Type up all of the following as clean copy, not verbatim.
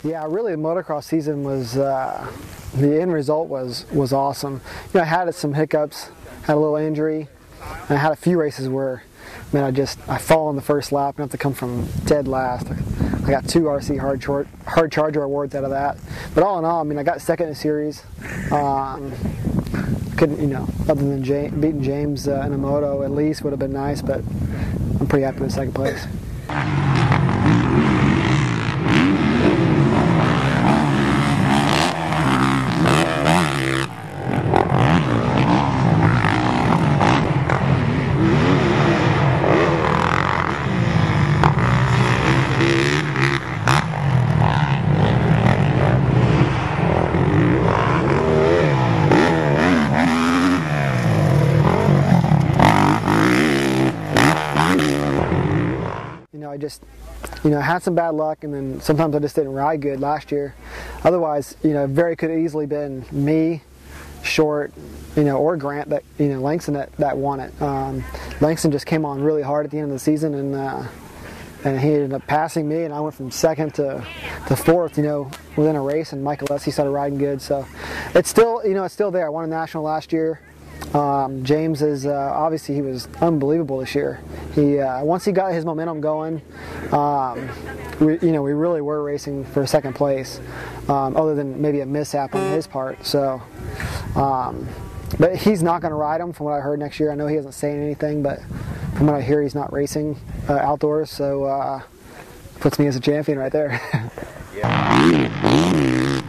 Yeah, really, the motocross season was the end result was awesome. You know, I had some hiccups, had a little injury, and I had a few races where, man, I fall in the first lap and have to come from dead last. I got 2 RC hard charger awards out of that. But all in all, I mean, I got second in the series. Couldn't, you know, other than beating James in a moto at least would have been nice, but I'm pretty happy with second place. I had some bad luck, and then sometimes I just didn't ride good last year. Otherwise, very could have easily been me, Short, or Grant Langston that won it. Langston just came on really hard at the end of the season, and he ended up passing me, and I went from second to fourth, within a race, and Michael Lessie started riding good. So it's still, it's still there. I won a national last year. James is obviously he was unbelievable this year. He once he got his momentum going, we really were racing for second place, other than maybe a mishap on his part. So, but he's not going to ride him from what I heard next year. I know he isn't saying anything, but from what I hear, he's not racing outdoors. So puts me as a champion right there. Yeah.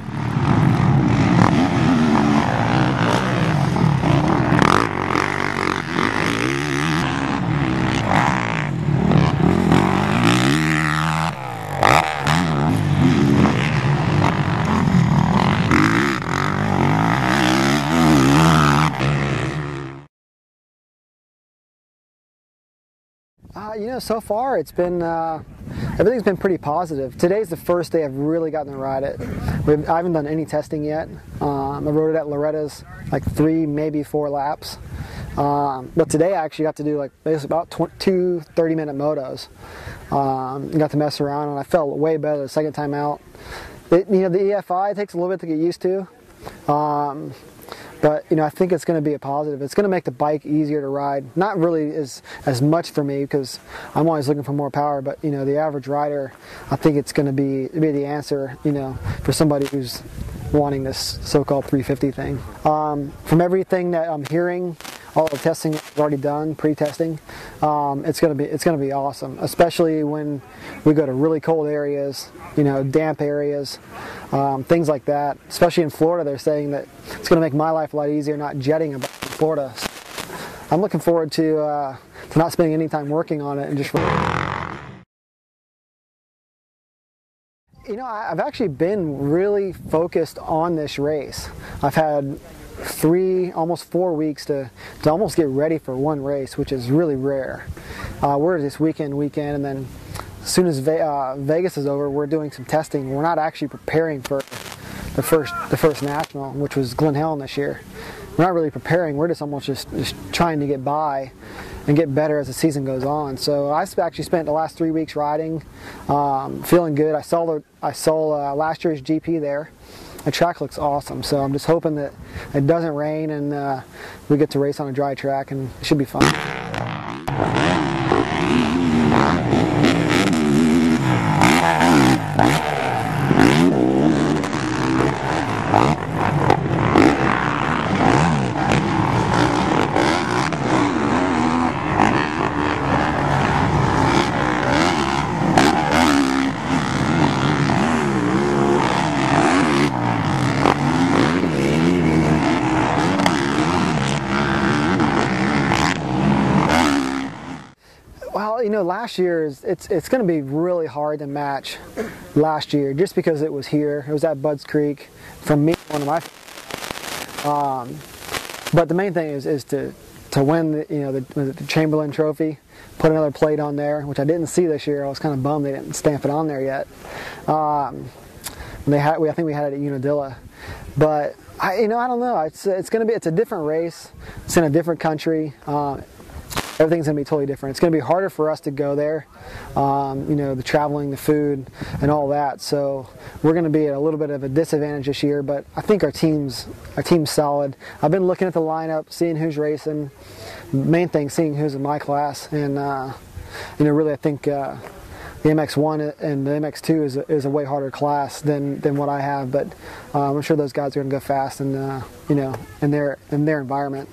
So far it's been, everything's been pretty positive. Today's the first day I've really gotten to ride it. I haven't done any testing yet. I rode it at Loretta's like 3, maybe 4 laps. But today I actually got to do like about 2 30-minute motos. Got to mess around, and I felt way better the second time out. The EFI takes a little bit to get used to. But I think it's going to be a positive. It's going to make the bike easier to ride. Not really as much for me because I'm always looking for more power. But the average rider, I think it's going to be the answer. For somebody who's wanting this so-called 350 thing. From everything that I'm hearing, all the testing I've already done, pre-testing, it's going to be awesome. Especially when we go to really cold areas, damp areas. Things like that, especially in Florida. They're saying that it's going to make my life a lot easier not jetting about Florida. So I'm looking forward to not spending any time working on it and just. I've actually been really focused on this race. I've had 3, almost 4 weeks to almost get ready for one race, which is really rare. We're this weekend, and then as soon as Vegas is over, we're doing some testing. We're not actually preparing for the first national, which was Glen Helen this year. We're not really preparing. We're just almost just trying to get by and get better as the season goes on. So I actually spent the last 3 weeks riding, feeling good. I saw last year's GP there. The track looks awesome. So I'm just hoping that it doesn't rain and we get to race on a dry track, and it should be fun. Last year it's going to be really hard to match last year just because it was here. It was at Budds Creek. From me, one of my. But the main thing is to win the Chamberlain Trophy, put another plate on there, which I didn't see this year. I was kind of bummed they didn't stamp it on there yet. I think we had it at Unadilla, but I don't know. It's a different race. It's in a different country. everything's going to be totally different. It's going to be harder for us to go there, you know, the traveling, the food, and all that. So we're going to be at a little bit of a disadvantage this year, but I think our team's solid. I've been looking at the lineup, seeing who's racing. Main thing, seeing who's in my class, and you know, really I think the MX1 and the MX2 is a way harder class than what I have, but I'm sure those guys are going to go fast, and you know, in their environment.